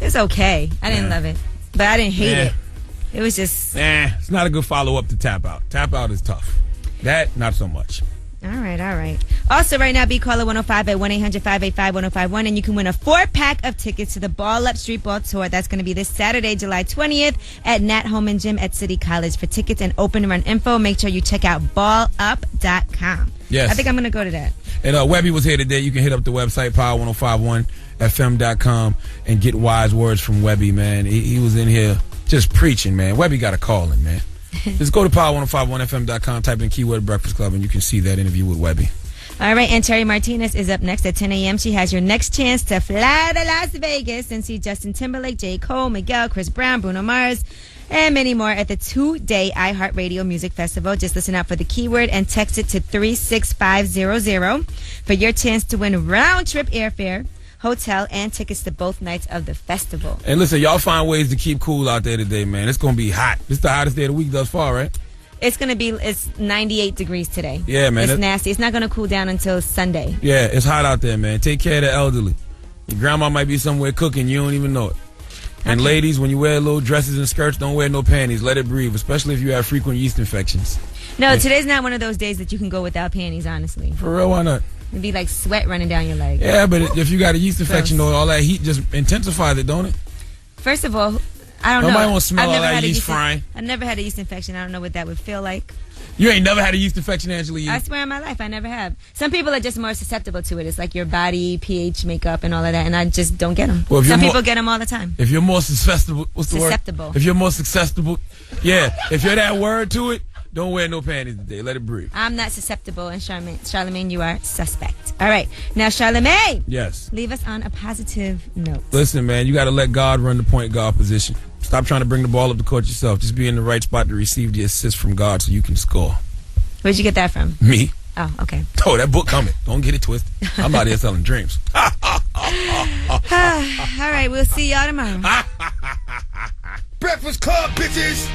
It's okay. I didn't love it, but I didn't hate Yeah. it. It was just... It's not a good follow-up to Tap Out. Tap Out is tough. That, not so much. All right. Also, right now, be caller 105 at 1-800-585-1051, and you can win a 4-pack of tickets to the Ball Up Street Ball Tour. That's going to be this Saturday, July 20th at Nat Holman Gym at City College. For tickets and open run info, make sure you check out ballup.com. Yes. I think I'm going to go to that. And Webby was here today. You can hit up the website, power1051fm.com, and get wise words from Webby, man. He was in here just preaching, man. Webby got a calling, man. Just go to power1051fm.com, type in keyword Breakfast Club, and you can see that interview with Webby. All right, and Terry Martinez is up next at 10 a.m. She has your next chance to fly to Las Vegas and see Justin Timberlake, J. Cole, Miguel, Chris Brown, Bruno Mars, and many more at the 2-day iHeartRadio Music Festival. Just listen out for the keyword and text it to 36500 for your chance to win round-trip airfare, hotel, and tickets to both nights of the festival. And listen, y'all find ways to keep cool out there today, man. It's going to be hot. This is the hottest day of the week thus far, right? It's 98 degrees today. Yeah, man. It's nasty. It's not going to cool down until Sunday. Yeah, it's hot out there, man. Take care of the elderly. Your grandma might be somewhere cooking. You don't even know it. And ladies, when you wear little dresses and skirts, don't wear no panties. Let it breathe, especially if you have frequent yeast infections. No, today's not one of those days that you can go without panties, honestly. For real, why not? It'd be like sweat running down your leg. Yeah, but if you got a yeast infection, though, all that heat just intensifies it, don't it? First of all, I don't know. Nobody wants to smell all that had yeast frying. I've never had a yeast infection. I don't know what that would feel like. You ain't never had a yeast infection, Angela? I swear on my life, I never have. Some people are just more susceptible to it. It's like your body, pH, makeup, and all of that, and I just don't get them. Well, Some people get them all the time. If you're more susceptible, what's the Susceptible. word? If you're more susceptible, yeah. If you're that word to it, don't wear no panties today. Let it breathe. I'm not susceptible, and Charlamagne, you are suspect. All right. Now, Charlamagne. Yes. Leave us on a positive note. Listen, man, you got to let God run the point guard position. Stop trying to bring the ball up the court yourself. Just be in the right spot to receive the assist from God so you can score. Where'd you get that from? Me. Oh, okay. Oh, that book coming. Don't get it twisted. I'm out here selling dreams. All right. We'll see y'all tomorrow. Breakfast Club, bitches.